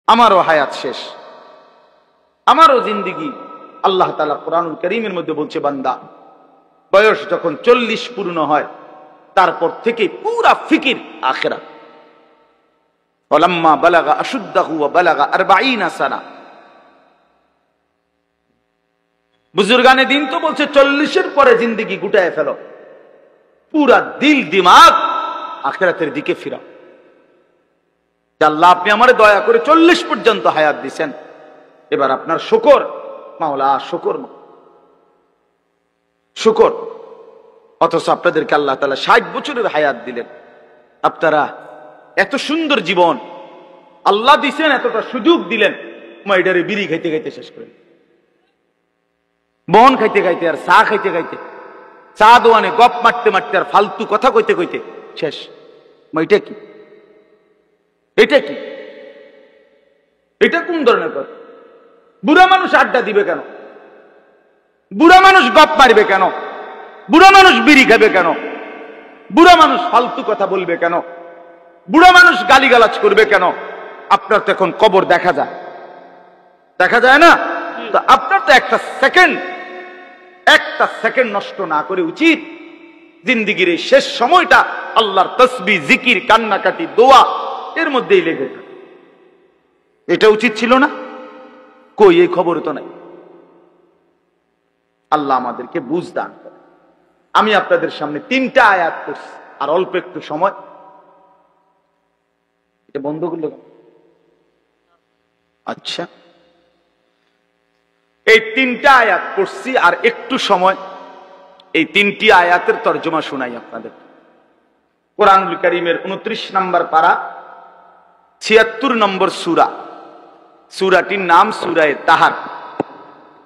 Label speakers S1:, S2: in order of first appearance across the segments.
S1: আমারও হায়াত শেষ, আমারও জিন্দিগি। আল্লাহ তাআলা কোরআনুল কারীমের মধ্যে বলছে, বান্দা বয়স যখন 40 পূর্ণ হয় তারপর থেকে পুরা ফিকির আখিরাত। ওয়ালাম্মা বালাগা আশুদ্দাহু ওয়া বালাগা 40 সানা। বুজুর্গানে দিন তো বলছে 40-এর পরে জিন্দিগি গুটায় ফেলো, পুরা দিল দিমাগ আখিরাতের দিকে ফিরাও। আল্লাহ আপনি আমারে দয়া করে 40 পর্যন্ত হায়াত দিছেন, এবার আপনার শুকর মাওলা, শুকর শুকর। অথচ আপনাদেরকে আল্লাহ তাআলা 60 বছরের হায়াত দিলেন। আপনারা এত সুন্দর জীবন আল্লাহ দিছেন, এতটা সুযোগ দিলেন, মাইডারে বিড়ি খাইতে খাইতে শেষ করেন, বন খাইতে খাইতে আর চা খাইতে খাইতে, চা দোয়ানে গপ মারতে মারতে আর ফালতু কথা কইতে কইতে শেষ। এটা কি? এটা কি? এটা কোন ধরনের কথা? বুড়া মানুষ আড্ডা দিবে কেন? বুড়া মানুষ গপ মারবে কেন? বুড়া মানুষ বিড়ি খাবে কেন? বুড়া মানুষ ফালতু কথা বলবে কেন? বুড়া মানুষ গালিগালাজ করবে কেন? আপনার তো এখন কবর দেখা যায়, দেখা যায় না? তো আপনার তো একটা সেকেন্ড নষ্ট না করে উচিত জিন্দিগির এই শেষ সময়টা আল্লাহর তসবিহ, জিকির, কান্নাকাটি, দোয়া এর মধ্যেই লেগে থাকে। এটা উচিত ছিল না? কই, এই খবর তো নাই। আল্লাহ আমাদেরকে বুঝ দান করে। আমি আপনাদের সামনে 3টা আয়াত করছি, আর অল্প একটু সময়। এটা বন্ধ করলে? আচ্ছা, এই 3টা আয়াত পড়ছি আর একটু সময়, এই 3টি আয়াতের তর্জমা শোনাই আপনাদের। কোরআনুল কারীমের 29 নম্বর পারা, 76 নম্বর সূরা। সূরাটির নাম সূরায়ে তাহার।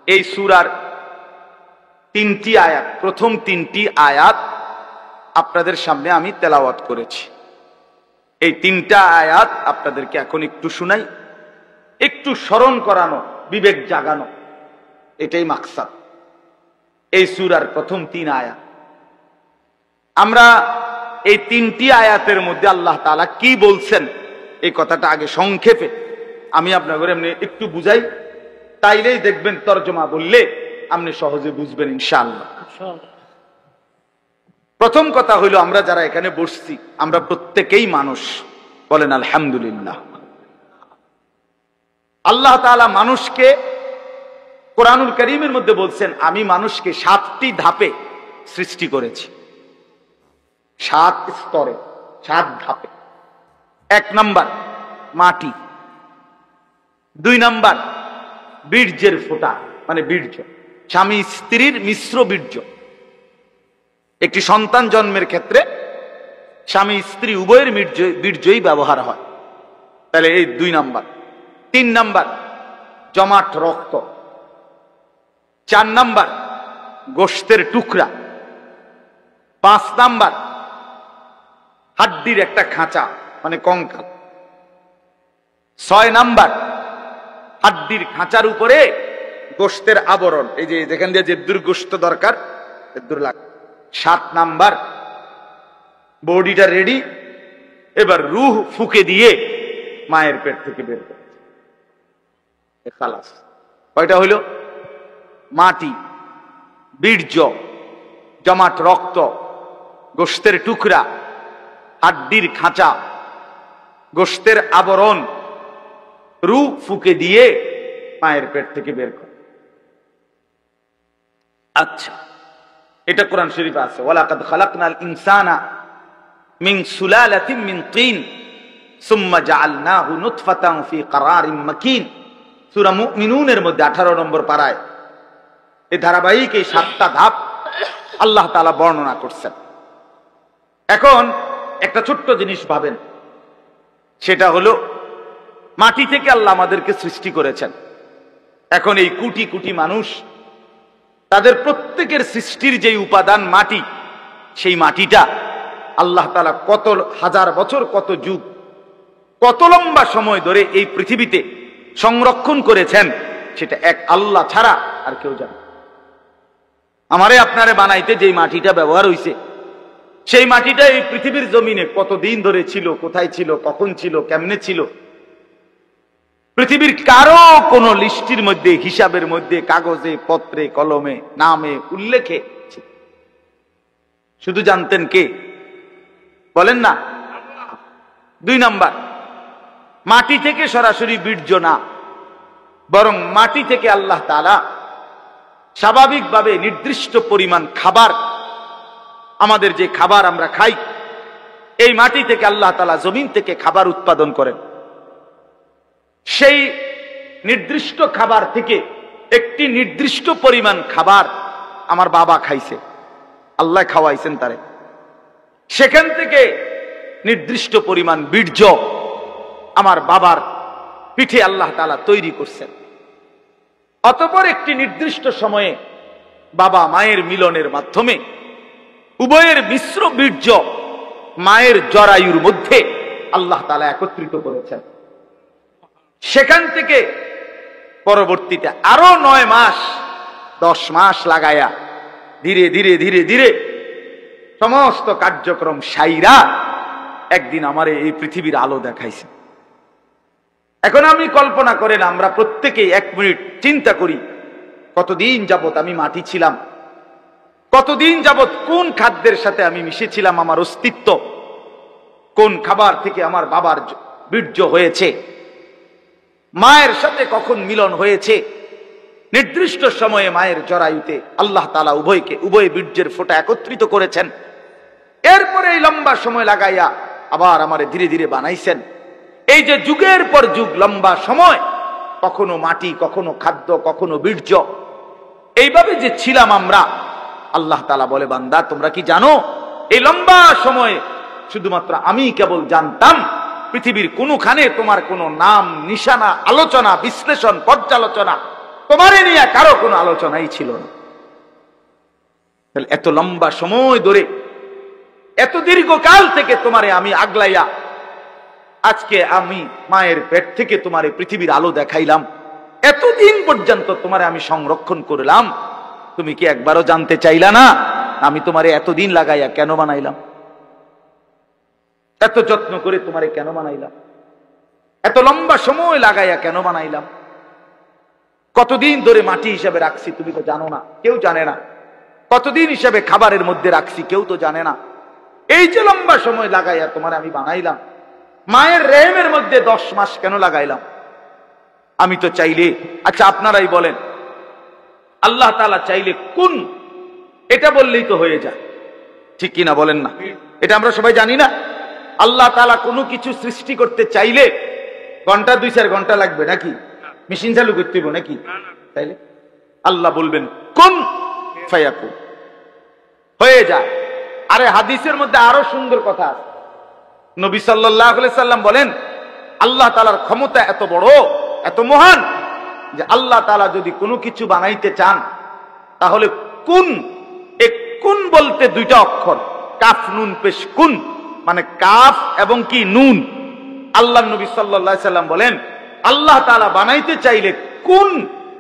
S1: এই সূরার 3টি আয়াত, প্রথম 3টি আয়াত আপনাদের সামনে আমি তেলাওয়াত করেছি। এই 3টা আয়াত আপনাদেরকে এখন একটু শুনাই, একটু স্মরণ করানো, বিবেক জাগানো, এটাই মাকসাদ। এই সূরার প্রথম 3 আয়াত। আমরা এই 3টি আয়াতের মধ্যে আল্লাহ তাআলা কি বলছেন এই কথাটা আগে সংক্ষেপে আমি আপনাদের এমনি একটু বুঝাই, তাইলেই দেখবেন তরজমা বললে আপনি সহজে বুঝবেন ইনশাআল্লাহ। প্রথম কথা হইল, আমরা যারা এখানে বসছি আমরা প্রত্যেকেই মানুষ, বলেন আলহামদুলিল্লাহ। আল্লাহ তাআলা মানুষকে কোরআনুল কারীমের মধ্যে বলছেন, আমি মানুষকে 7টি ধাপে সৃষ্টি করেছি, 7 স্তরে, 7 ধাপে। 1 নাম্বার মাটি, 2 নাম্বার বীর্যের ফোঁটা, মানে বীর্য, স্বামী স্ত্রীর মিশ্র বীর্য। একটি সন্তান জন্মের ক্ষেত্রে স্বামী স্ত্রী উভয়ের বীর্যই ব্যবহার হয়, তাহলে এই 2 নাম্বার। 3 নাম্বার জমাট রক্ত। 4 নাম্বার গোশতের টুকরা। 5 নাম্বার হাড্ডির একটা খাঁচা, মানে কঙ্কাল। 6 নাম্বার হাড্ডির খাঁচার উপরে গোশতের আবরণ, এই যে যেখান দিয়ে যে দুর্গোশত দরকার দূর লাগ। 7 নাম্বার বডিটা রেডি, এবার রূহ ফুকে দিয়ে মায়ের পেট থেকে বের করে খালাস। কয়টা হইল? মাটি, বীর্য, জমাট রক্ত, গোশতের টুকরা, হাড্ডির খাঁচা, গোশতের আবরণ, রূহ ফুকে দিয়ে মায়ের পেট থেকে বের করে। আচ্ছা, এটা কোরআন শরীফে আছে, ওয়ালাকাদ খালাকনাল ইনসানা মিন সুলালাতিন মিন তিন সুম্মা জাআলনাহু নুতফাতান ফি ক্বারারিন মাকিন। সূরা মুমিনুনের মধ্যে 18 নম্বর পারায় এই ধারাবাহিক এই 7টা ধাপ আল্লাহ তাআলা বর্ণনা করছেন। এখন একটা ছোট্ট জিনিস ভাবেন, সেটা হলো মাটি থেকে আল্লাহ আমাদেরকে সৃষ্টি করেছেন। এখন এই কোটি কোটি মানুষ, তাদের প্রত্যেকের সৃষ্টির যে উপাদান মাটি, সেই মাটিটা আল্লাহ তাআলা কত হাজার বছর, কত যুগ, কত লম্বা সময় ধরে এই পৃথিবীতে সংরক্ষণ করেছেন, সেটা এক আল্লাহ ছাড়া আর কেউ জানে। আমারে আপনারে বানাইতে যেই মাটিটা ব্যবহার হইছে, সেই মাটিটা এই পৃথিবীর জমিনে কতদিন ধরে ছিল, কোথায় ছিল, কখন ছিল, কেমনে ছিল, পৃথিবীর কারো কোনো লিস্টির মধ্যে, হিসাবের মধ্যে, কাগজে, পত্রে, কলমে, নামে, উল্লেখে। শুধু জানতেন কে? বলেন না। 2 নাম্বার, মাটি থেকে সরাসরি বীর্য না, বরং মাটি থেকে আল্লাহ তাআলা স্বাভাবিকভাবে নির্দিষ্ট পরিমাণ খাবার, আমাদের যে খাবার আমরা খাই, এই মাটি থেকে আল্লাহ তাআলা জমিন থেকে খাবার উৎপাদন করেন। সেই নির্দিষ্ট খাবার থেকে একটি নির্দিষ্ট পরিমাণ খাবার আমার বাবা খাইছে, আল্লাহ খাওয়াইছেন তারে। সেখান থেকে নির্দিষ্ট পরিমাণ বীর্য আমার বাবার পিঠে আল্লাহ তাআলা তৈরি করছেন। অতঃপর একটি নির্দিষ্ট সময়ে বাবা মায়ের মিলনের মাধ্যমে উভয়ের মিশ্র বীর্য মায়ের জরায়ুর মধ্যে আল্লাহ তাআলা একত্রিত করেছেন। সেখান থেকে পরবর্তীতে আরো 9 মাস 10 মাস লাগায়া ধীরে ধীরে ধীরে ধীরে সমস্ত কার্যক্রম সাইরা একদিন আমার এই পৃথিবীর আলো দেখাইছে। এখন আমি কল্পনা করেন, আমরা প্রত্যেকেই 1 মিনিট চিন্তা করি, কতদিন যাবত আমি মাটি ছিলাম, কতদিন যাবত কোন খাদ্যের সাথে আমি মিশেছিলাম, আমার অস্তিত্ব কোন খাবার থেকে আমার বাবার বীর্য হয়েছে, মায়ের সাথে কখন মিলন হয়েছে। নির্দিষ্ট সময়ে মায়ের জরায়ুতে আল্লাহ তাআলা উভয় বীর্যের ফোঁটা একত্রিত করেছেন। এরপরে এই লম্বা সময় লাগাইয়া আবার আমারে ধীরে ধীরে বানাইছেন। এই যে যুগের পর যুগ লম্বা সময়, কখনো মাটি, কখনো খাদ্য, কখনো বীর্য, এইভাবে যে ছিলাম আমরা, আল্লাহ তাআলা বলে, বান্দা তোমরা কি জানো এই লম্বা সময় শুধুমাত্র আমি কেবল জানতাম, পৃথিবীর কোনখানে তোমার কোনো নাম, নিশানা, আলোচনা, বিশ্লেষণ, পর্যালোচনা, তোমারে নিয়ে কারো কোনো আলোচনাই ছিল না। তাহলে এত লম্বা সময় ধরে, এত দীর্ঘকাল থেকে তোমারে আমি আগলাইয়া আজকে আমি মায়ের পেট থেকে তোমারে পৃথিবীর আলো দেখাইলাম, এতদিন পর্যন্ত তোমারে আমি সংরক্ষণ করলাম, তুমি কি একবারও জানতে চাইলা না আমি তোমারে এতদিন লাগাইয়া কেন বানাইলাম, এত যত্ন করে তোমারে কেন বানাইলাম, এত লম্বা সময় লাগাইয়া কেন বানাইলাম, কতদিন ধরে মাটি হিসাবে রাখছি তুমি তো জানো না, কেউ জানে না, কতদিন হিসাবে খাবারের মধ্যে রাখছি কেউ তো জানে না। এই যে লম্বা সময় লাগাইয়া তোমার আমি বানাইলাম, মায়ের রেহেমের মধ্যে 10 মাস কেন লাগাইলাম, আমি তো চাইলে, আচ্ছা আপনারাই বলেন, আল্লাহ তাআলা চাইলে কোন, এটা বললেই তো হয়ে যায়, ঠিক কিনা বলেন না? এটা আমরা সবাই জানি না। আল্লাহ তাআলা কোনো কিছু সৃষ্টি করতে চাইলে ঘন্টা 2-4 ঘন্টা লাগবে নাকি? মেশিন চালু করতে হবে নাকি? তাইলে আল্লাহ বলবেন কুন ফায়াকুন, হয়ে যায়। আরে হাদিসের মধ্যে আরো সুন্দর কথা আছে। নবী সাল্লাল্লাহু আলাইহি সাল্লাম বলেন, আল্লাহ তাআলার ক্ষমতা এত বড়, এত মহান, যে আল্লাহ তাআলা যদি কোনো কিছু বানাইতে চান তাহলে কুন, এক কুন বলতে 2টা অক্ষর, কাফ নুন পেশ, কুন মানে কাফ এবং কি নুন। আল্লাহ নবী সাল্লাল্লাহু আলাইহি সাল্লাম বলেন, আল্লাহ তাআলা বানাইতে চাইলে কুন,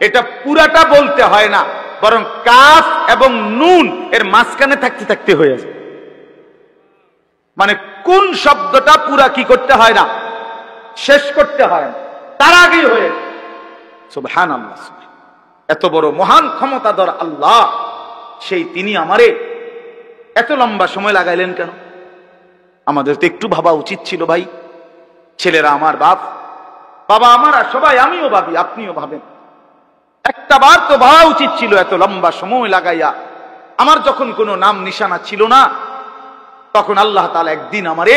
S1: এটা পুরাটা বলতে হয় না, বরং কাফ এবং নুন এর মাঝখানে থাকতে থাকতে হয়ে যায়। মানে কোন শব্দটা পুরা কি করতে হয় না, শেষ করতে হয় না, তার আগেই হয়ে যায়। সুবহানাল্লাহ। এত বড় মহান ক্ষমতাধর আল্লাহ, সেই তিনি আমারে এত লম্বা সময় লাগাইলেন কেন? আমাদের তো একটু ভাবা উচিত ছিল ভাই। ছেলেরা আমার বাপ, বাবা আমার, সবাই, আমিও ভাবি, আপনিও ভাবেন, একটা বার তো ভাবা উচিত ছিল এত লম্বা সময় লাগাইয়া। আমার যখন কোনো নাম নিশানা ছিল না, তখন আল্লাহ তাআলা একদিন আমারে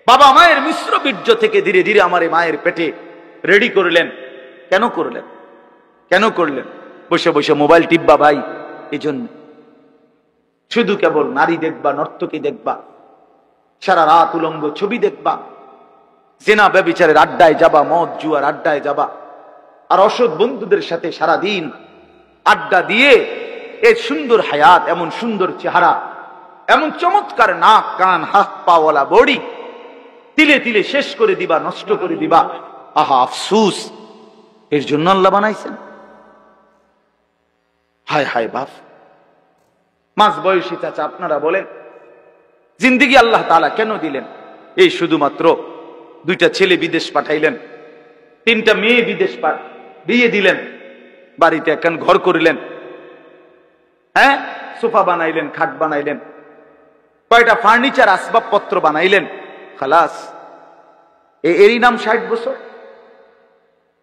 S1: বাবা মায়ের মিশ্র বীর্য থেকে ধীরে ধীরে আমারে মায়ের পেটে রেডি করলেন। কেন করলেন? কেন করলেন? বসে বসে মোবাইল টিপবা ভাই? এই জন্য শুধু কেবল নারী দেখবা, নর্তকী দেখবা, সারা রাত উলঙ্গ ছবি দেখবা, জেনা ব্যভিচারের আড্ডায় যাবা, মদ জুয়ার আড্ডায় যাবা, আর অসৎ বন্ধুদের সাথে সারাদিন আড্ডা দিয়ে এই সুন্দর হায়াত, এমন সুন্দর চেহারা, এমন চমৎকার নাক কান হাত পাওয়ালা বডি তিলে তিলে শেষ করে দিবা, নষ্ট করে দিবা। আহা আফসুস, এর জন্য আল্লাহ বানাইছেন? হায় হায় বাপ। মাঝ বয়সী চাচা আপনারা বলেন, জিন্দেগি আল্লাহ তাআলা কেন দিলেন? এই শুধুমাত্র 2টা ছেলে বিদেশ পাঠাইলেন, 3টা মেয়ে বিদেশ বিয়ে দিলেন, বাড়িতে একখান ঘর করিলেন, হ্যাঁ, সোফা বানাইলেন, খাট বানাইলেন, কয়টা ফার্নিচার আসবাবপত্র বানাইলেন, খালাস। এরই নাম 60 বছর?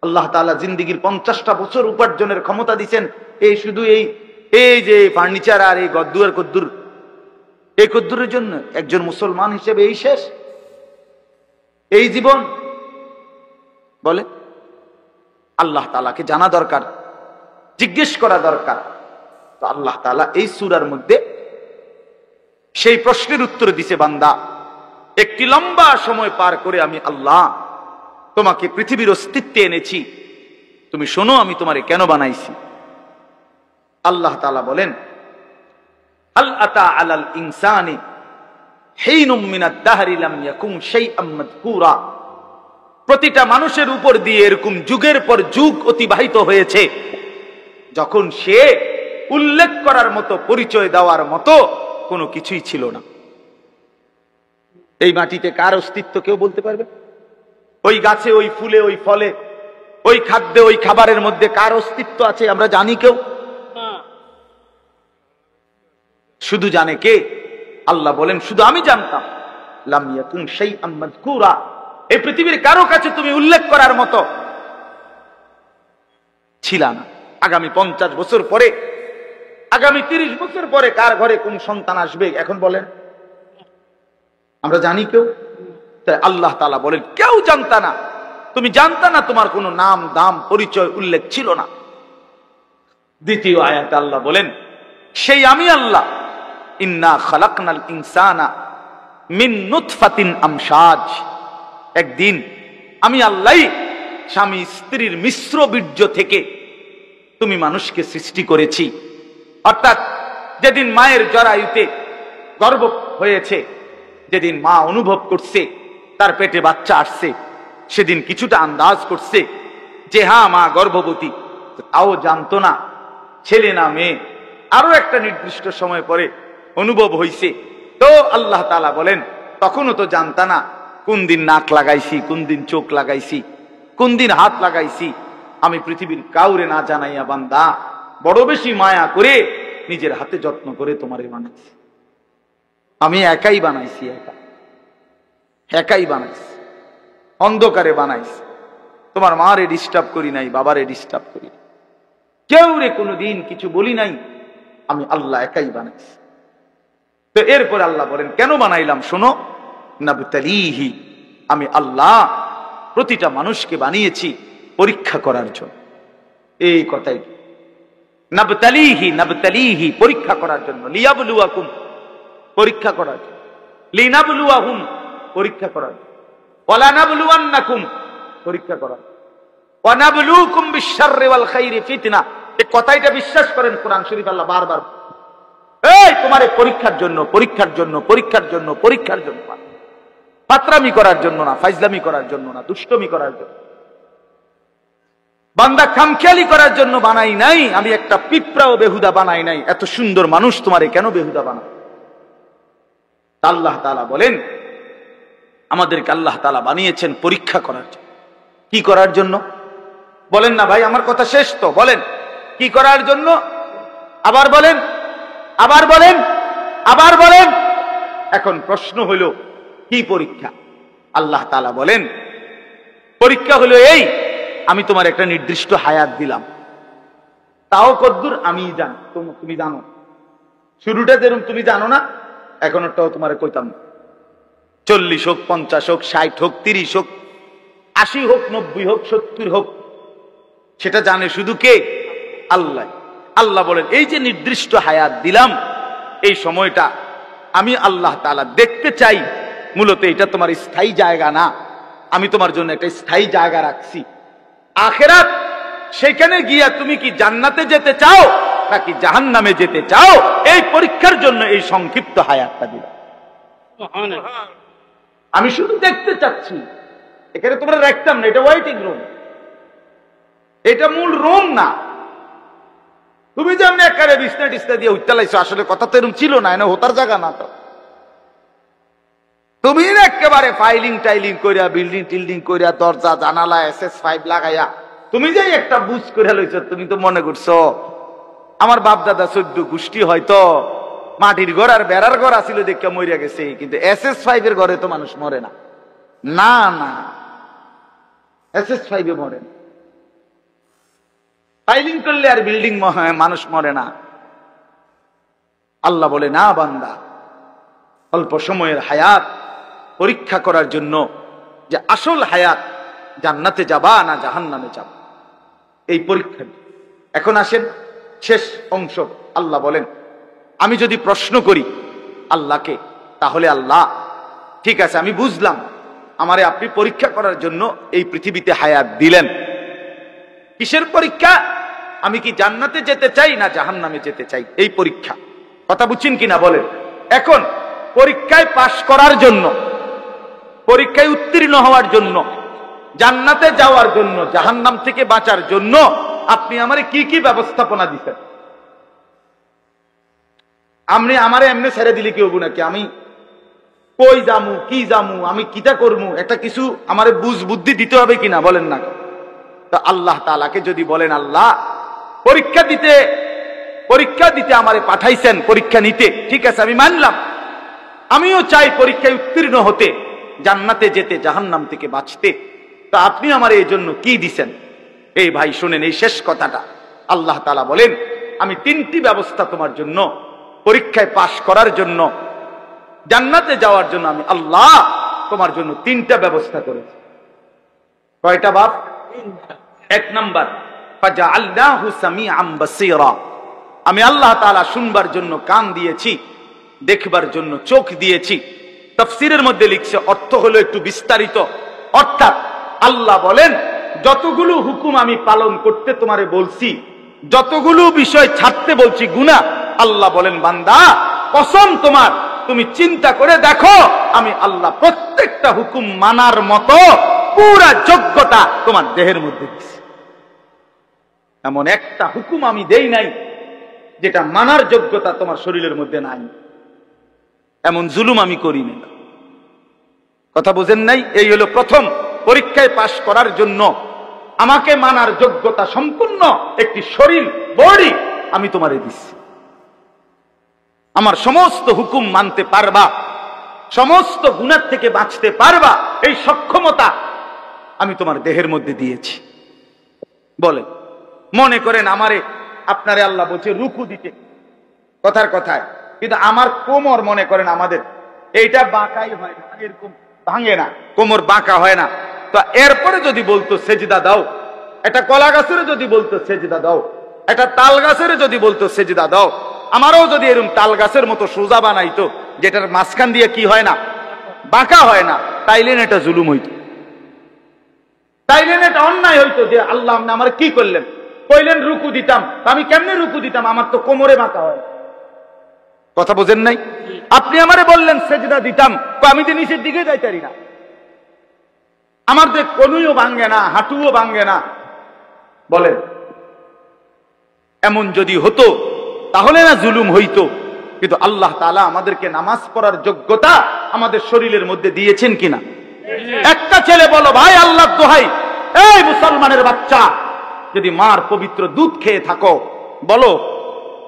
S1: আল্লাহ তাআলা জিন্দেগীর 50টা বছর উপার্জনের ক্ষমতা দিচ্ছেন, এই শুধু এই যে ফার্নিচার আর এই গদ্দুর কদ্দুর, এই কদ্দুরের জন্য একজন মুসলমান হিসেবে এই শেষ, এই জীবন? বলে আল্লাহ তাআলাকে জানা দরকার, জিজ্ঞেস করা দরকার। তো আল্লাহ তাআলা এই সূরার মধ্যে সেই প্রশ্নের উত্তর দিছে, বান্দা, একটি লম্বা সময় পার করে আমি আল্লাহ তোমাকে পৃথিবীর অস্তিত্বে এনেছি, তুমি শোনো আমি তোমারে কেন বানাইছি। আল্লাহ তাআলা বলেন, হাল আতা আলাল ইনসানি হিনুম মিনাদ দাহরি লাম ইয়াকুম শাইআম মাযকুরা। প্রতিটা মানুষের উপর দিয়ে এরকম যুগের পর যুগ অতিবাহিত হয়েছে যখন সে উল্লেখ করার মতো, পরিচয় দেওয়ার মতো কোনো কিছুই ছিল না। এই মাটিতে কার অস্তিত্ব কেউ বলতে পারবে? ওই গাছে, ওই ফুলে, ওই ফলে, ওই খাদ্যে, ওই খাবারের মধ্যে কার অস্তিত্ব আছে আমরা জানি কেউ? শুধু জানে কে? আল্লাহ বলেন, শুধু আমি জানতাম। লাম ইয়াকুন শাইআম মাযকুরা, এই পৃথিবীর কারো কাছে তুমি উল্লেখ করার মতো ছিল না। আগামী 50 বছর পরে, আগামী 30 বছর পরে কার ঘরে কোন সন্তান আসবে এখন বলেন? আমরা জানি কেউ? তাই আল্লাহ তাআলা বলেন, কেউ জানতা না, তুমি জানতা না, তোমার কোনো নাম, দাম, পরিচয় উল্লেখ ছিল না। দ্বিতীয় আয়াতে আল্লাহ বলেন, সেই আমি আল্লাহ, ইন্না খালাকনাল ইনসানা মিন নুতফাতিন আমশাজ। একদিন আমি আল্লাহ স্বামী স্ত্রীর মিশ্র বীর্য থেকে তুমি মানুষকে সৃষ্টি করেছি। অর্থাৎ যেদিন মায়ের জরায়ুতে গর্ভ হয়েছে, যেদিন মা অনুভব করছে তার পেটে বাচ্চা আসছে, সেদিন কিছুটা আন্দাজ করছে যে হ্যাঁ মা গর্ভবতী, তাও জানতো না ছেলে না মেয়ে। আরো একটা নির্দিষ্ট সময় পরে অনুভব হইছে। তো আল্লাহ তাআলা বলেন, তখনও তো জানতা না কোন দিন নাক লাগাইছি, কোন দিন চোখ লাগাইছি, কোন দিন হাত লাগাইছি। আমি পৃথিবীর কাউরে না জানাইয়া বান্দা বড় বেশি মায়া করে নিজের হাতে যত্ন করে তোমারে বানাইছি। আমি একাই বানাইছি, একাই বানাইছি, অন্ধকারে বানাইছি। তোমার মারে ডিস্টার্ব করি নাই, বাবারে ডিস্টার্ব করি নাই, কেউ রে কোনোদিন কিছু বলি নাই, আমি আল্লাহ একাই বানাইছি। তো এরপর আল্লাহ বলেন কেন বানাইলাম শোনো, নাবতালিহি, আমি আল্লাহ প্রতিটা মানুষকে বানিয়েছি পরীক্ষা করার জন্য। এই কথাই নাবতালিহি, নাবতালিহি পরীক্ষা করার জন্য, লিয়াবলুয়াকুম পরীক্ষা করার জন্য, লিনাবলুয়াহুম পরীক্ষা করার জন্য, ওয়ালা নাবলুয়ান্নাকুম পরীক্ষা করার, ওয়া নাবলুকুম বিশ-শাররি ওয়াল খাইরি ফিতনা। এই কথাইটা বিশ্বাস করেন, কোরআন শরীফ আল্লাহ বারবার এই তোমারে পরীক্ষার জন্য, পরীক্ষার জন্য, পরীক্ষার জন্য, পরীক্ষার জন্য, ফাতরামি করার জন্য না, ফাইজলামি করার জন্য না, দুষ্টমি করার জন্য। বান্দা খামখেয়ালি করার জন্য বানাই নাই, আমি একটা পিঁপড়াও বেহুদা বানাই নাই। এত সুন্দর মানুষ তোমারে কেন বেহুদা বানায়? আল্লাহ তাআলা বলেন আমাদেরকে আল্লাহ তাআলা বানিয়েছেন পরীক্ষা করার জন্য। কি করার জন্য বলেন না ভাই? আমার কথা শেষ তো, বলেন কি করার জন্য? আবার বলেন, আবার বলেন, আবার বলেন। এখন প্রশ্ন হলো কি পরীক্ষা? আল্লাহ তাআলা বলেন পরীক্ষা হলো এই, আমি তোমার একটা নির্দিষ্ট হায়াত দিলাম, তাও কদ্দুর আমি জানি, তুমি জানো। শুরুটা যেরকম তুমি জানো না, এখনটাও তোমার কইতাম না। 40 হোক, 50 হোক, 60 হোক, 30 হোক, 80 হোক, 90 হোক, 70 হোক, সেটা জানে শুধু কে? আল্লাহ। আল্লাহ বলেন এই যে নির্দিষ্ট হায়াত দিলাম, এই সময়টা আমি আল্লাহ তাআলা দেখতে চাই। মূলত এটা তোমার স্থায়ী জায়গা না, আমি তোমার জন্য একটা স্থায়ী জায়গা রাখছি আখিরাত। সেখানে গিয়া তুমি কি জান্নাতে যেতে চাও নাকি জাহান্নামে যেতে চাও, এই পরীক্ষার জন্য এই সংক্ষিপ্ত হায়াতটা দিলাম। আমি শুধু দেখতে চাচ্ছি। এখানে তোমরা রাখতাম না, এটা ওয়েটিং রুম, এটা মূল রুম না। তুমি যেমন একারে বিছনা টিছনা দিয়ে উঠতে লাইছো, আসলে কথা তো এরকম ছিল না, এনে হোতার জায়গা না। তো তুমি একেবারে ফাইলিং টাইলিং করিয়া বিল্ডিং টিল্ডিং করিয়া দরজা জানালা SS5 লাগাইয়া তুমি যে একটা বুঝ করে লইছ, তুমি তো মনে করছো আমার বাপ দাদা 14 গোষ্ঠী হয়তো মাটির ঘর আর বেড়ার ঘর আসিল দেখে মরিয়া গেছে, কিন্তু SS5 এর ঘরে তো মানুষ মরে না। না না, SS5 এ মরে না। ফাইলিং করলে আর বিল্ডিং মানুষ মরে না। আল্লাহ বলে, না বান্দা, অল্প সময়ের হায়াত পরীক্ষা করার জন্য যে আসল হায়াত জান্নাতে যাবা না জাহান্নামে যাবা, এই পরীক্ষা। এখন আসেন শেষ অংশ। আল্লাহ বলেন, আমি যদি প্রশ্ন করি আল্লাহকে, তাহলে আল্লাহ ঠিক আছে আমি বুঝলাম, আমারে আপনি পরীক্ষা করার জন্য এই পৃথিবীতে হায়াত দিলেন। কিসের পরীক্ষা? আমি কি জান্নাতে যেতে চাই না জাহান্নামে যেতে চাই, এই পরীক্ষা। কথা বুঝছেন কিনা বলেন। এখন পরীক্ষায় পাশ করার জন্য, পরীক্ষায় উত্তীর্ণ হওয়ার জন্য, জান্নাতে যাওয়ার জন্য, জাহান্নাম থেকে বাঁচার জন্য আপনি আমারে কি কি ব্যবস্থাপনা দিচ্ছেন? আপনি আমারে এমনি ছেড়ে দিলে কি হবো নাকি? আমি কই যামু, কি যামু, আমি কিটা করবো, একটা কিছু আমারে বুঝ বুদ্ধি দিতে হবে কিনা বলেন না। তো আল্লাহ তাআলাকে যদি বলেন, আল্লাহ পরীক্ষা দিতে আমারে পাঠাইছেন, পরীক্ষা নিতে, ঠিক আছে আমি মানলাম, আমিও চাই পরীক্ষায় উত্তীর্ণ হতে, জান্নাতে যেতে, জাহান্নাম থেকে বাঁচতে। তা আপনি আমার এই জন্য কি দিছেন? এই ভাই শুনেন এই শেষ কথাটা। আল্লাহ তাআলা বলেন, আমি 3টি ব্যবস্থা তোমার জন্য, পরীক্ষায় পাশ করার জন্য, জান্নাতে যাওয়ার জন্য আমি আল্লাহ তোমার জন্য 3টা ব্যবস্থা করেছি। কয়টা বাপ? 1 নাম্বার, ফাজআলনাহু সামিআন বাসীরা, আমি আল্লাহ তাআলা শুনবার জন্য কান দিয়েছি, দেখবার জন্য চোখ দিয়েছি। তাফসীরের মধ্যে লিখছে, অর্থ হলো একটু বিস্তারিত। অর্থাৎ আল্লাহ বলেন, যতগুলো হুকুম আমি পালন করতে তোমারে বলছি, যতগুলো বিষয় ছাড়তে বলছি গুনাহ, আল্লাহ বলেন বান্দা কসম তোমার, তুমি চিন্তা করে দেখো, আমি আল্লাহ প্রত্যেকটা হুকুম মানার মতো পুরা যোগ্যতা তোমার দেহের মধ্যে দিছি। এমন একটা হুকুম আমি দেই নাই যেটা মানার যোগ্যতা তোমার শরীরের মধ্যে নাই। এমন জুলুম আমি করি না। কথা বুঝেন নাই? এই হলো প্রথম, পরীক্ষায় পাশ করার জন্য আমাকে মানার যোগ্যতা সম্পূর্ণ একটি শরীর, বডি আমি তোমারে দিচ্ছি। আমার সমস্ত হুকুম মানতে পারবা, সমস্ত গুনাহ থেকে বাঁচতে পারবা, এই সক্ষমতা আমি তোমার দেহের মধ্যে দিয়েছি। বলে মনে করেন আমারে আপনারে আল্লাহ বলছে রুকু দিতে, কথার কথায়, কিন্তু আমার কোমর মনে করেন আমাদের এইটা বাঁকাই হয় না, এরকম ভাঙে না, কোমর বাঁকা হয় না। তো এরপরে যদি বলতো সেজদা দাও, এটা কলা গাছের যদি বলতো সেজদা দাও, এটা তাল গাছের যদি বলতো সেজদা দাও, আমারও যদি এরকম তাল গাছের মতো সোজা বানাইতো, যেটার মাঝখান দিয়ে কি হয় না, বাঁকা হয় না, তাইলেন এটা জুলুম হইতো, তাইলেন এটা অন্যায় হইতো। যে আল্লাহ আপনি আমার কি করলেন, কইলেন রুকু দিতাম, আমি কেমনে রুকু দিতাম, আমার তো কোমরে বাঁকা হয়। কথা বোঝেন নাই? আপনি আমারে বললেন সেজদা দিতাম, আমি তো নিচের দিকে যাইতারি না, আমার যে কনুইও ভাঙ্গে না, হাঁটুও ভাঙ্গে না। বলেন এমন যদি হতো তাহলে না জুলুম হইতো? কিন্তু আল্লাহ তাআলা আমাদেরকে নামাজ পড়ার যোগ্যতা আমাদের শরীরের মধ্যে দিয়েছেন কিনা? একটা ছেলে বলো, ভাই আল্লাহর দোহাই, এই মুসলমানের বাচ্চা, যদি মার পবিত্র দুধ খেয়ে থাকো, বলো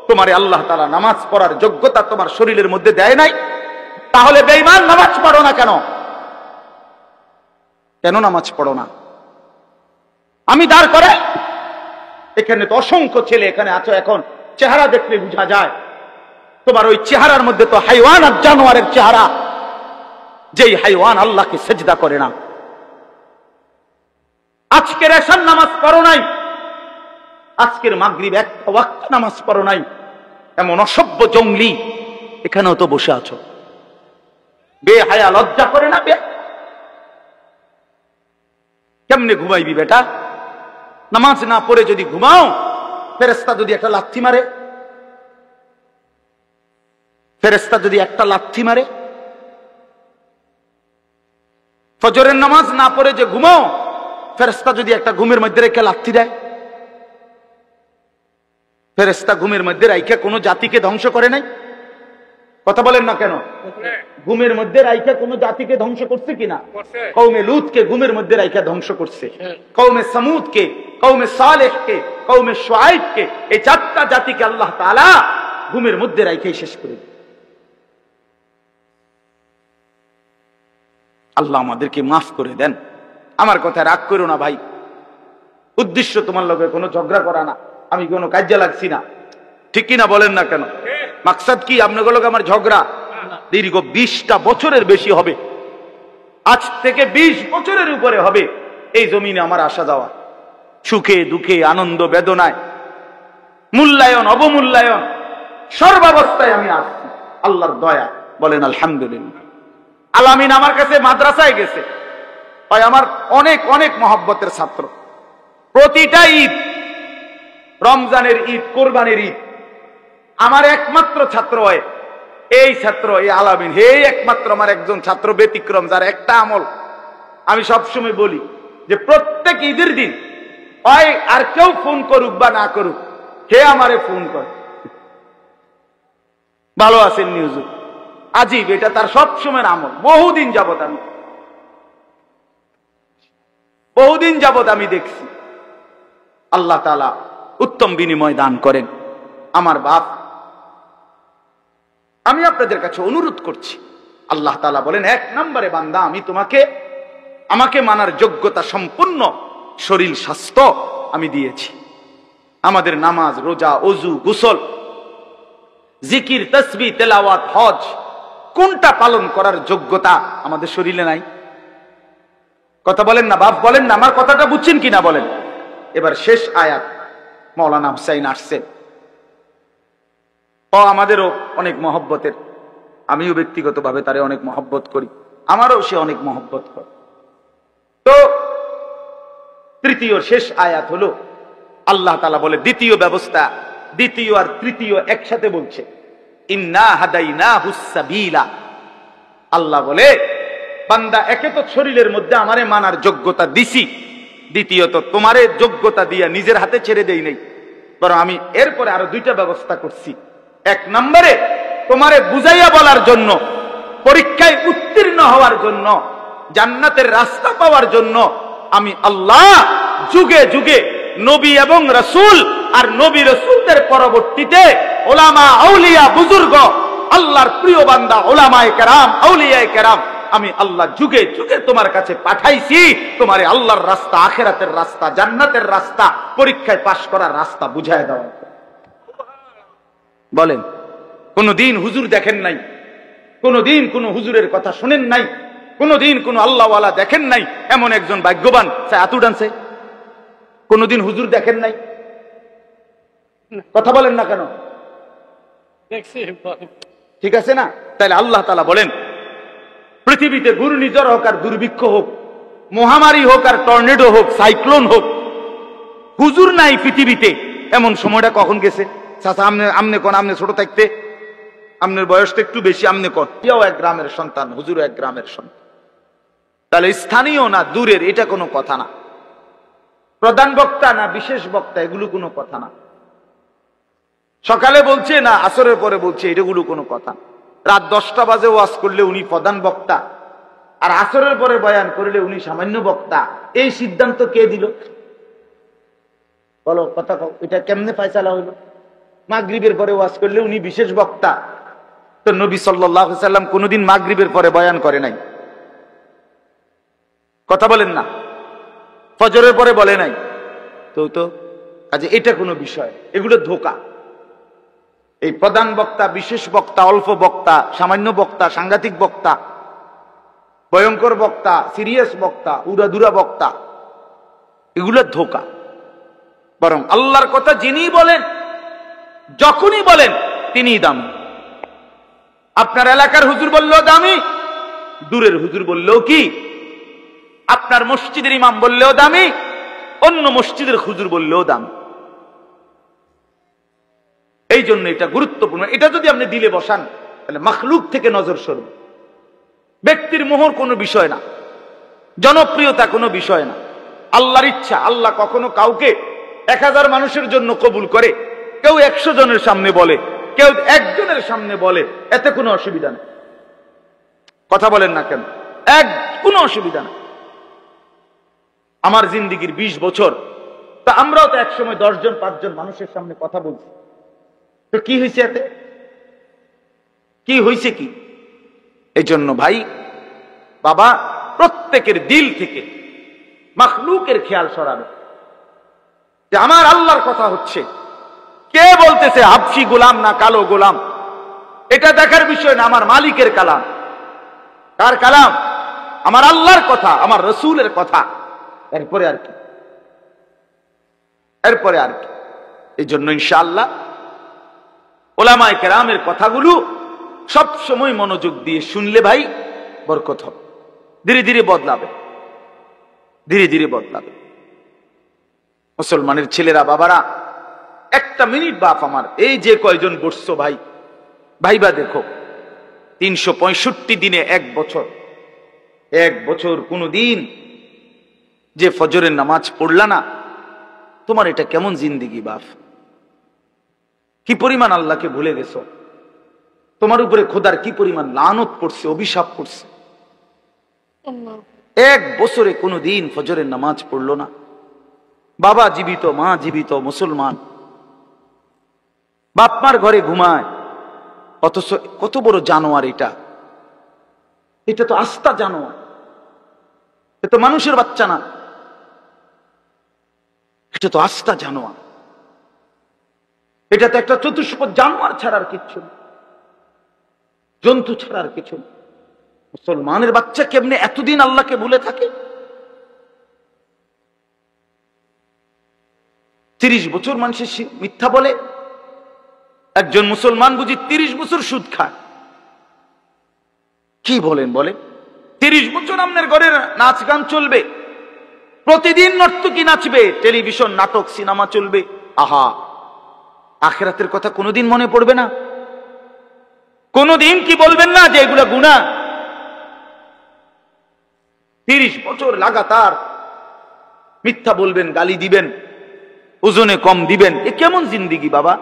S1: তোমারে আল্লাহ তাআলা নামাজ পড়ার যোগ্যতা তোমার শরীরের মধ্যে দেয় নাই? তাহলে বেঈমান নামাজ পড়ো না কেন? কেন নামাজ পড়ো না? আমি দাঁড় করে, এখানে তো অসংখ্য ছেলে এখানে আছো, এখন চেহারা দেখলে বোঝা যায় তোমার ওই চেহারার মধ্যে তো হাইওয়ান আর জানোয়ারের চেহারা। যেই হাইওয়ান আল্লাহকে সেজদা করে না। আজকের এশার নামাজ পড়ো নাই, আজকের মাগরিব একটা ওয়াক্ত নামাজ পড়ো নাই, এমন অসভ্য জঙ্গলি এখানেও তো বসে আছো। বেহায়া, লজ্জা করে না? কেমনে ঘুমাইবি বেটা? নামাজ না পড়ে যদি ঘুমাও, ফেরেশতা যদি একটা লাথি মারে, ফেরেশতা যদি একটা লাথি মারে, ফজরের নামাজ না পড়ে যে ঘুমাও, ফেরেশতা যদি একটা ঘুমের মধ্যে রেখে লাথি দেয়। ফেরেশতা ঘুমের মধ্যে রাইখা কোনো জাতিকে ধ্বংস করে নাই। কথা বলেন না কেন? ঘুমের মধ্যে রাইখা কোন জাতিকে ধ্বংস করছে কিনা? কওমে লুতকে ঘুমের মধ্যে রাইখা ধ্বংস করছে, কওমে সামুদকে, কওমে সালেহকে, কওমে শুআইবকে, এই চারটা জাতিকে আল্লাহ তাআলা ঘুমের মধ্যে রাইখাই শেষ করে দিলেন। আল্লাহ আমাদেরকে মাফ করে দেন। আমার কথা রাগ করো না ভাই, উদ্দেশ্য তোমার লগে কোনো ঝগড়া করা না, আমি কোনো কাজে লাগছি না, ঠিক কিনা বলেন না কেন? মাকসাদ কি আপনাদের লগে আমার ঝগড়া? দীর্ঘ 20টা বছরের বেশি হবে, আজ থেকে 20 বছরের উপরে হবে এই জমিনে আমার আসা যাওয়া, সুখে দুঃখে আনন্দ বেদনায়, মূল্যায়ন অবমূল্যায়ন, সর্বাবস্থায় আমি আসছি আল্লাহর দয়া। বলেন আলহামদুলিল্লাহ। আলামিন আমার কাছে মাদ্রাসায় গেছে, ভাই আমার অনেক অনেক মহব্বতের ছাত্র। প্রতিটা ঈদ, রমজানের ঈদ, কোরবানির ঈদ, আমার একমাত্র ছাত্র হয় এই ছাত্র, এই আলামিন, হে একমাত্র আমার একজন ছাত্র ব্যতিক্রম, যার একটা আমল আমি সবসময় বলি যে প্রত্যেক ঈদের দিন হয় আর কেউ ফোন করুক বা না করুক, হে আমারে ফোন করে, ভালো আছেন নিউজ, আজীব, এটা তার সবসময়ের আমল। বহুদিন যাবত আমি দেখছি। আল্লাহ তাআলা উত্তম বিনিময় দান করেন। আমার বাপ, আমি আপনাদের কাছে অনুরোধ করছি, আল্লাহ তাআলা বলেন 1 নম্বরে বান্দা আমি আমাকে মানার যোগ্যতা সম্পূর্ণ শরীর স্বাস্থ্য আমি দিয়েছি। আমাদের নামাজ, রোজা, ওযু, গোসল, জিকির, তাসবিহ, তেলাওয়াত, হজ, কোনটা পালন করার যোগ্যতা আমাদের শরীরে নাই? কথা বলেন না বাপ, বলেন না, আমার কথাটা বুঝছেন কিনা বলেন? এবার শেষ আয়াত মাওলানা হুসাইন আসছেন, আমাদেরও অনেক মহব্বতের, আমিও ব্যক্তিগতভাবে তারে অনেক মহব্বত করি, আমারও সে অনেক মহব্বত করে। তো তৃতীয় শেষ আয়াত হলো আল্লাহ তাআলা বলে দ্বিতীয় ব্যবস্থা, দ্বিতীয় আর তৃতীয় একসাথে বলছে, ইন্না হাদাইনাহুস সাবিলা। আল্লাহ বলে বান্দা একে তো শরীরের মধ্যে আমারে মানার যোগ্যতা দিছি, দ্বিতীয়ত তোমারে যোগ্যতা দিয়া নিজের হাতে ছেড়ে দেই নাই, বরং আমি এরপরে আরো 2টা ব্যবস্থা করছি। 1 নম্বরে তোমারে বুঝাইয়া বলার জন্য, পরীক্ষায় উত্তীর্ণ হওয়ার জন্য, জান্নাতের রাস্তা পাওয়ার জন্য আমি আল্লাহ যুগে যুগে নবী এবং রাসূল আর নবী রাসূলদের পরবর্তীতে উলামা, আউলিয়া, বুজুর্গ, আল্লাহর প্রিয় বান্দা উলামায়ে কেরাম, আউলিয়ায়ে কেরাম, আমি আল্লাহ যুগে যুগে তোমার কাছে পাঠাইছি তোমারে আল্লাহর রাস্তা, আখিরাতের রাস্তা, জান্নাতের রাস্তা, পরীক্ষায় পাশ করার রাস্তা বুঝায় দাও। বলেন, কোনদিন হুজুর দেখেন নাই, কোনদিন কোন হুজুরের কথা শুনেন নাই, কোনদিন কোন আল্লাহওয়ালা দেখেন নাই, এমন একজন ভাগ্যবান আতু ডানছে? কোনদিন হুজুর দেখেন নাই? কথা বলেন না কেন? ঠিক আছে না? তাহলে আল্লাহ তাআলা বলেন পৃথিবীতে ঘূর্ণিঝড় হোক আর দুর্ভিক্ষ হোক, মহামারী হোক আর টর্নেডো হোক, সাইক্লোন হোক, হুজুর নাই পৃথিবীতে, এমন সময়টা কখন গেছে? চাচা আমনে কোন, আমনে ছোট থাকতে, আমনের বয়সটা একটু বেশি, আমনে কোন, কেউ এক গ্রামের সন্তান, হুজুর এক গ্রামের সন্তান, তাহলে স্থানীয় না দূরের এটা কোনো কথা না, প্রধান বক্তা না বিশেষ বক্তা এগুলো কোনো কথা না, সকালে বলছে না আসরের পরে বলছে এটাগুলো কোনো কথা। রাত 10টা বাজে ওয়াজ করলে উনি প্রধান বক্তা, আর আসরের পরে বয়ান করলে উনি সামান্য বক্তা, এই সিদ্ধান্ত কে দিল? বলো, কথা কও, এটা কেমনে ফয়সালা হইল? মাগরিবের পরে ওয়াজ করলে উনি বিশেষ বক্তা, তো নবী সাল্লাল্লাহু আলাইহি সাল্লাম কোনদিন মাগরিবের পরে বয়ান করে নাই, কথা বলেন না, ফজরের পরে বলে নাই, তো কাজে এটা কোনো বিষয়, এগুলো ধোঁকা। এই প্রধান বক্তা, বিশেষ বক্তা, অল্প বক্তা, সামান্য বক্তা, সাংঘাতিক বক্তা, ভয়ঙ্কর বক্তা, সিরিয়াস বক্তা, উড়াদুরা বক্তা, এগুলো ধোঁকা। বরং আল্লাহর কথা যিনি বলেন, যখনই বলেন তিনিই দামি। আপনার এলাকার হুজুর বললেও দামি, দূরের হুজুর বললেও কি, আপনার মসজিদের ইমাম বললেও দামি, অন্য মসজিদের হুজুর বললেও দামি। এই জন্য এটা গুরুত্বপূর্ণ। এটা যদি আপনি দিলে বসান তাহলে মাখলুক থেকে নজর সরবে। ব্যক্তির মোহর কোনো বিষয় না, জনপ্রিয়তা কোনো বিষয় না, আল্লাহর ইচ্ছা। আল্লাহ কখনো কাউকে 1000 মানুষের জন্য কবুল করে, কেউ 100 জনের সামনে বলে, কেউ একজনের সামনে বলে, এতে কোনো অসুবিধা নেই। কথা বলেন না কেন? কোনো অসুবিধা নেই। আমার জিন্দিগির 20 বছর, তা আমরাও তো একসময় 10 জন 5 জন মানুষের সামনে কথা বলছি, তো কি হয়েছে এতে? কি হয়েছে কি? এই জন্য ভাই বাবা, প্রত্যেকের দিল থেকে মাখলুকের খেয়াল সরাবে যে আমার আল্লাহর কথা হচ্ছে, কে বলতেছে হাবশি গোলাম না কালো গোলাম, এটা দেখার বিষয় না। আমার মালিকের কালাম। কার কালাম? আমার আল্লাহর কথা, আমার রসুলের কথা। এরপরে আর কি? এরপরে আর কি? এই জন্য ইনশাআল্লাহ উলামায়ে কেরামের কথাগুলো সব সময় মনোযোগ দিয়ে শুনলে ভাই বরকত হবে। ধীরে ধীরে বদলাবে, ধীরে ধীরে বদলাবে। মুসলমানের ছেলেরা, বাবারা, একটা মিনিট বাপ আমার, এই যে কয়জন বসছো ভাই, ভাইবা দেখো, 365 দিনে এক বছর কোনদিন যে ফজরের নামাজ পড়লা না, তোমার এটা কেমন জিন্দিগি বাপ? কি পরিমাণ আল্লাহকে ভুলে গেছো? তোমার উপরে খোদার কি পরিমাণ লানত পড়ছে, অভিশাপ পড়ছে। এক বছরে কোনদিন ফজরের নামাজ পড়লো না। বাবা জীবিত, মা জীবিত, মুসলমান, বাপ মার ঘরে ঘুমায়, অথচ কত বড় জানোয়ার এটা! এটা তো আস্তা জানোয়ার, এটা তো মানুষের বাচ্চা না, এটা তো আস্তা জানোয়ার। এটা তো একটা চতুষ্পদ জানোয়ার ছাড়ার কিচ্ছু না, জন্তু ছাড়ার কিছু না। মুসলমানের বাচ্চা কেমনে এতদিন আল্লাহকে ভুলে থাকে? 30 বছর মানুষের মিথ্যা বলে, একজন মুসলমান বুঝি 30 বছর সুদ খায়। কি বলেন? বলে 30 বছর আপনার ঘরে নাচ গান চলবে, প্রতিদিন নর্তকী নাচবে, টেলিভিশন নাটক সিনেমা চলবে। আহা, আখিরাতের কথা কোনোদিন মনে পড়বে না? কোনোদিন কি বলবেন না যে এগুলা গুনাহ? 30 বছর লাগাতার মিথ্যা বলবেন, গালি দিবেন, ওজনে কম দিবেন, এ কেমন জিন্দিগি বাবা?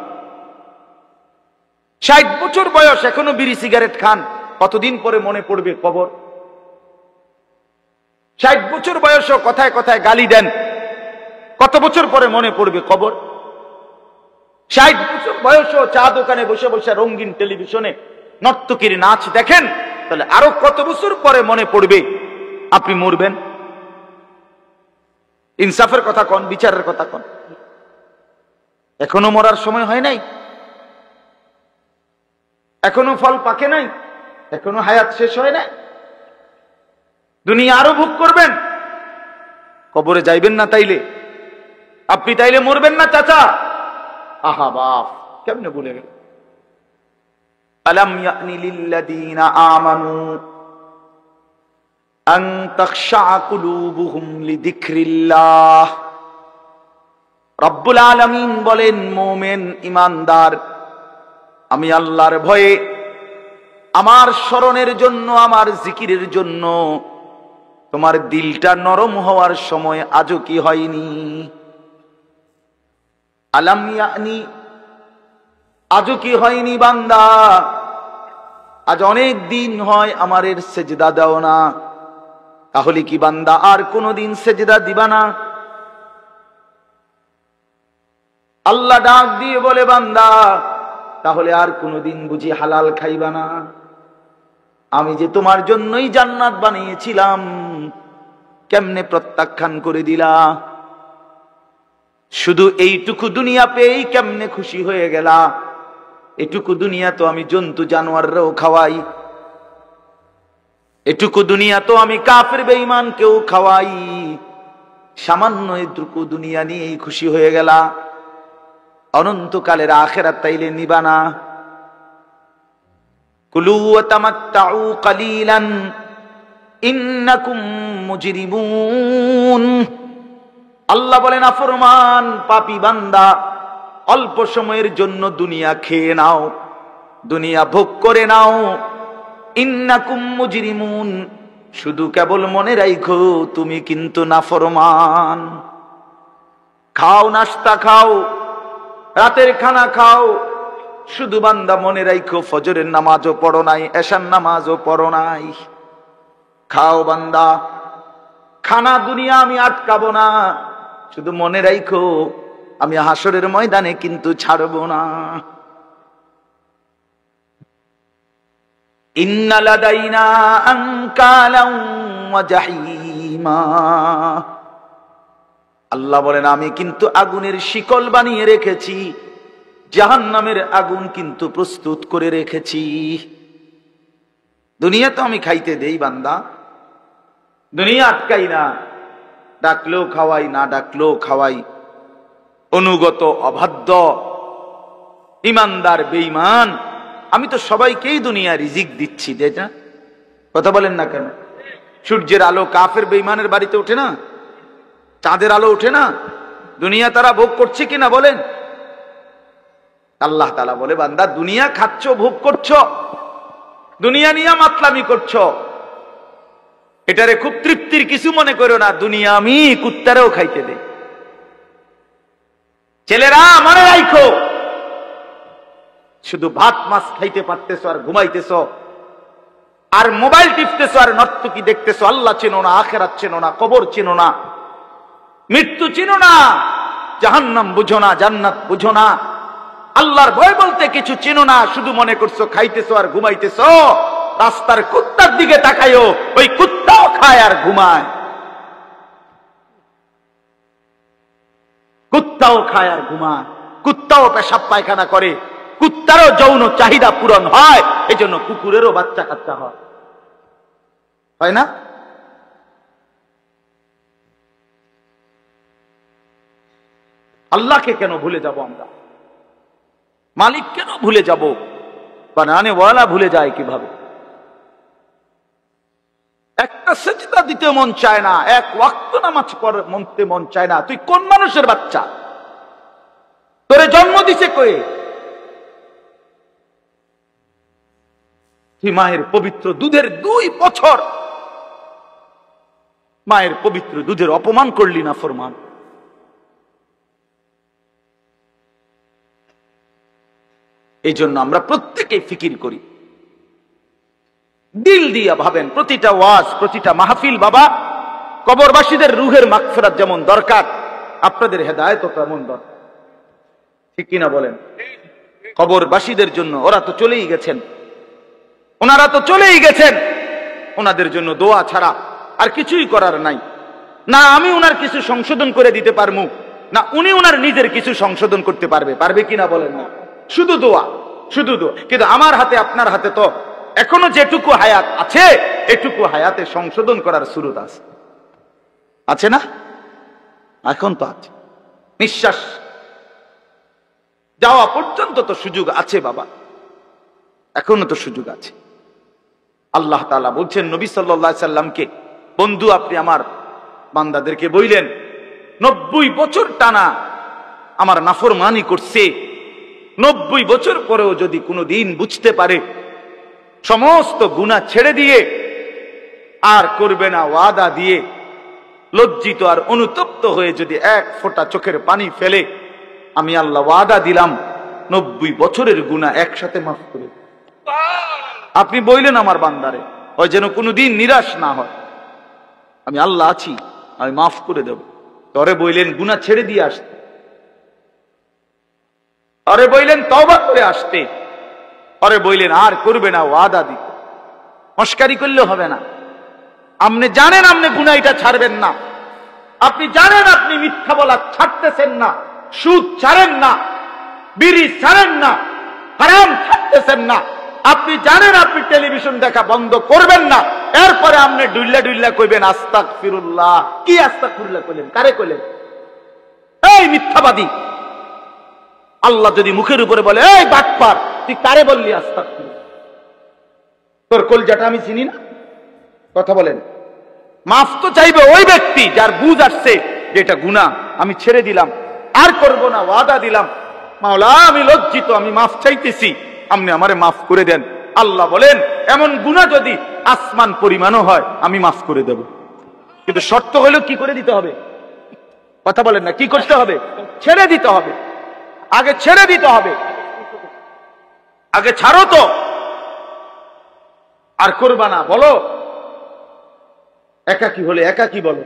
S1: 60 বছর বয়স, এখনো বিড়ি সিগারেট খান, কতদিন পরে মনে পড়বে কবর? 60 বছর বয়সও কথায় কথায় গালি দেন, কত বছর পরে মনে পড়বে কবর? 60 বছর বয়সও চা দোকানে বসে বসে রঙিন টেলিভিশনে নর্তকীর নাচ দেখেন, তাহলে আরো কত বছর পরে মনে পড়বে আপনি মরবেন? ইনসাফের কথা কোন, বিচারের কথা কোন? এখনো মরার সময় হয় নাই, এখনো ফল পাকে নাই, এখনো হায়াত শেষ হয় নাই। দুনিয়া আরো ভোগ করবেন, কবরে যাইবেন না তাইলে? আপনি তাইলে মরবেন না চাচা? আহা বাপ, কেমনে ভুলে গেল? আলাম ইয়ানি লিল্লাযীনা আমানু আন তাখশা কুলুবুহুম লিযিকরিল্লাহ। রব্বুল আলামিন বলেন, মুমিন ঈমানদার, আমি আল্লাহর ভয়ে, আমার স্মরণের জন্য, আমার জিকিরের জন্য তোমার দিলটা নরম হওয়ার সময় আজও কি হয়নি? আলাম ইয়ানি, আজও কি হয়নি বান্দা? আজ অনেক দিন হয় আমারের সেজদা দাও না, তাহলে কি বান্দা আর কোনদিন সেজদা দিবা না? আল্লাহ ডাক দিয়ে বলে, বান্দা তাহলে আর কোনদিন বুঝি হালাল খাইবা না? আমি যে তোমার জন্যই জান্নাত বানিয়েছিলাম, কেমনে প্রত্যাখ্যান করে দিলা? শুধু এইটুকু দুনিয়া পেয়েই কেমনে খুশি হয়ে গেলা? এটুকু দুনিয়া তো আমি জন্তু জানোয়াররাও খাওয়াই, এটুকু দুনিয়া তো আমি কাফের বেঈমানকেও খাওয়াই, সামান্য এটুকু দুনিয়া নিয়েই খুশি হয়ে গেলা? অনন্তকালের আখিরাত তাইলে নিবা না? কুলু ওয়া তামাত্তাউ কালিলান ইন্নাকুম মুজরিমুন। আল্লাহ বলেন, নাফরমান পাপী বান্দা, অল্প সময়ের জন্য দুনিয়া খেয়ে নাও, দুনিয়া ভোগ করে নাও। ইন্নাকুম মুজরিমুন, শুধু কেবল মনে রাখো তুমি কিন্তু নাফরমান। খাও, নাস্তা খাও, রাতের খানা খাও, শুধু বান্দা মনে রাখো ফজরের নামাজও পড়ো নাই, এশার নামাজও পড়ো নাই। খাও বান্দা, খানা দুনিয়া আমি আটকাবো না, শুধু মনে রাখো আমি হাসরের ময়দানে কিন্তু ছাড়বো না। ইন্না লাদাইনা আনকালাম ওয়া জাহিমা, আল্লাহ বলেন আমি কিন্তু আগুনের শিকল বানিয়ে রেখেছি, জাহান্নামের আগুন কিন্তু প্রস্তুত করে রেখেছি। দুনিয়া তো আমি খাইতে দেই বান্দা, দুনিয়া আটকাই না, ডাকলেও খাওয়াই, না ডাকলেও খাওয়াই। অনুগত অবাধ্য ইমানদার বেঈমান আমি তো সবাইকেই দুনিয়া রিজিক দিচ্ছি, যেটা কথা বলেন না কেন? সূর্যের আলো কাফের বেঈমানের বাড়িতে ওঠে না, চাঁদের আলো ওঠে না, দুনিয়া তারা ভোগ করছে কিনা বলেন? আল্লাহ তাআলা বলে বান্দা দুনিয়া খাচ্ছ, ভোগ করছো, দুনিয়া নিয়ে মাতলামি করছো, এটারে খুব তৃপ্তির কিছু মনে করো না। দুনিয়া আমি কুত্তারেও খাইতে দেই। ছেলেরা মনে রাখো, শুধু ভাত মাছ খাইতে পারতেছো আর ঘুমাইতেছো, আর মোবাইল টিপতেছো, আর নর্তকী দেখতেছো। আল্লাহ চেনো না, আখিরাত চেনো না, কবর চেনো না, মৃত্যু চেনো না, জাহান্নাম বুঝো না, জান্নাত বুঝো না, আল্লাহর ভয় বলতে কিছু চেনো না। শুধু মনে করছো খাইতেছো আর ঘুমাইতেছো। রাস্তার কুত্তার দিকে তাকায়ও, ওই কুত্তাও খায় আর ঘুমায়, কুত্তাও খায় আর ঘুমায়, কুত্তাও পেশাব পায়খানা করে, কুত্তারও যৌন চাহিদা পূরণ হয়, এজন্য কুকুরেরও বাচ্চা কাচ্চা হয় না? আল্লাহকে কেন ভুলে যাব আমরা? মালিক কেন ভুলে যাব? বানানে ওয়ালা ভুলে যায় কিভাবে? একটা সেজদা দিতে মন চায় না, এক ওয়াক্ত নামাজ পড়তে মন চায় না। তুই কোন মানুষের বাচ্চা? তোরে জন্ম দিছে কয়ে? তুই মায়ের পবিত্র দুধের 2 বছর মায়ের পবিত্র দুধের অপমান করলি না ফরমান। এই জন্য আমরা প্রত্যেকেই ফিকির করি, দিল দিয়া ভাবেন। প্রতিটা ওয়াজ, প্রতিটা মাহফিল বাবা, কবরবাসীদের রুহের মাগফিরাত যেমন দরকার, আপনাদের হেদায়েতও তেমন দরকার। ঠিক কিনা বলেন? কবরবাসীদের জন্য, ওরা তো চলেই গেছেন, ওনারা তো চলেই গেছেন, ওনাদের জন্য দোয়া ছাড়া আর কিছুই করার নাই। না আমি উনার কিছু সংশোধন করে দিতে পারবো, না উনি উনার নিজের কিছু সংশোধন করতে পারবে কিনা বলেন না? শুধু দোয়া, শুধু দোয়া। কিন্তু আমার হাতে আপনার হাতে তো এখনো যেটুকু হায়াত আছে, এটুকু হায়াতে সংশোধন করার সুরত আছে না? এখন তো আছে, নিঃশ্বাস যাওয়া পর্যন্ত তো সুযোগ আছে বাবা, এখনো তো সুযোগ আছে। আল্লাহ তাআলা বলছেন নবী সাল্লাল্লাহু আলাইহি সাল্লামকে, বন্ধু আপনি আমার বান্দাদেরকে বললেন 90 বছর টানা আমার নাফরমানি করছে, 90 বছর পরেও যদি কোনোদিন বুঝতে পারে, সমস্ত গুনাহ ছেড়ে দিয়ে আর করবে না ওয়াদা দিয়ে, লজ্জিত আর অনুতপ্ত হয়ে যদি এক ফোঁটা চোখের পানি ফেলে, আমি আল্লাহ ওয়াদা দিলাম 90 বছরের গুনাহ একসাথে মাফ করে। আপনি বললেন আমার বান্দারে, ওই যেন কোনোদিন নিরাশ না হয়, আমি আল্লাহ আছি, আমি মাফ করে দেব। তরে বললেন গুনাহ ছেড়ে দিয়ে আসতে, তরে বললেন তওবা করে আসতে, তরে বললেন আর করবে না ওয়াদা দিতে। মস্কারি করলে হবে না। আপনি জানেন আপনি গুনাহ এটা ছাড়বেন না, আপনি জানেন আপনি মিথ্যা বলা ছাড়তেছেন না, সুদ ছাড়েন না, বিড়ি ছাড়েন না, হারাম ছাড়তেছেন না, আপনি জানেন আপনি টেলিভিশন দেখা বন্ধ করবেন না, এরপরে আপনি ডুইল্লা ডুইল্লা কইবেন আস্তাগফিরুল্লাহ। কি আস্তাগফিরুল্লাহ কইলেন? কারে কইলেন? এই মিথ্যাবাদী! আল্লাহ যদি মুখের উপরে বলে এই বাটপার, তুই কারে বললি আস্তাগফিরুল্লাহ? তোর কলজাটা আমি চিনি না? কথা বলেন। মাফ তো চাইবে ওই ব্যক্তি যার বুঝ আসছে যে এটা গুনাহ, আমি ছেড়ে দিলাম, আর করব না, ওয়াদা দিলাম। মাওলা আমি লজ্জিত, আমি মাফ চাইতেছি, আপনি আমারে মাফ করে দেন। আল্লাহ বলেন এমন গুনাহ যদি আসমান পরিমাণও হয় আমি মাফ করে দেব, কিন্তু শর্ত হলো কি করে দিতে হবে? কথা বলেন না, কি করতে হবে? ছেড়ে দিতে হবে, আগে ছেড়ে দিতে হবে। আগে ছাড়ো তো, আর করবা না। বলো একাকী হলে একাকী বলো,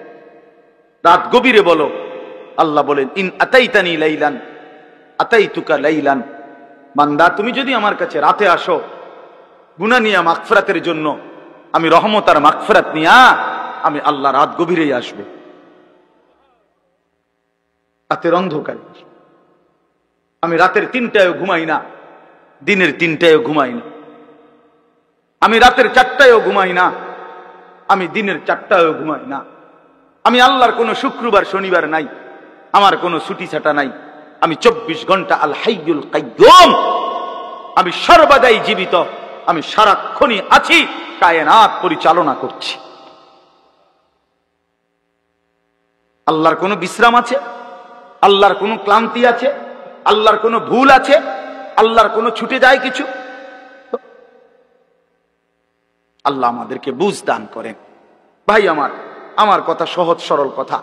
S1: রাত গভীরে বলো। আল্লাহ বলেন, ইন আতাইতানি লাইলান আতাইতুকা লাইলান, বান্দা তুমি যদি আমার কাছে রাতে আসো গুনাহ নিয়া মাগফিরাতের জন্য, আমি রহমত আর মাগফিরাত নিয়া আমি আল্লাহ রাত গভীরেই আসবে। রাতের অন্ধকারে আমি রাতের 3টায়ও ঘুমাই না, দিনের 3টায়ও ঘুমাই না। আমি রাতের 4টায়ও ঘুমাই না, আমি দিনের 4টায়ও ঘুমাই না। আমি আল্লাহর কোনো শুক্রবার শনিবার নাই, আমার কোনো ছুটি ছাটা নাই। আমি 24 ঘন্টা আল হাইয়ুল কাইয়্যুম, আমি সর্বদাই জীবিত, আমি সারাক্ষণই আছি, কায়নাত পরিচালনা করছি। আল্লাহর কোনো বিশ্রাম আছে? আল্লাহর কোনো ক্লান্তি আছে? আল্লাহর কোনো ভুল আছে? আল্লাহর কোনো ছুটে যায় কিছু? আল্লাহ আমাদেরকে বুঝ দান করেন। ভাই আমার কথা সহজ সরল কথা।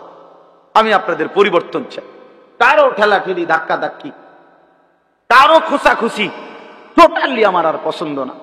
S1: আমি আপনাদের পরিবর্তন চাই। কারো ঠেলাঠেলি ধাক্কা ধাক্কি, কারো খোসাখুসি টোটালি আমার আর পছন্দ না।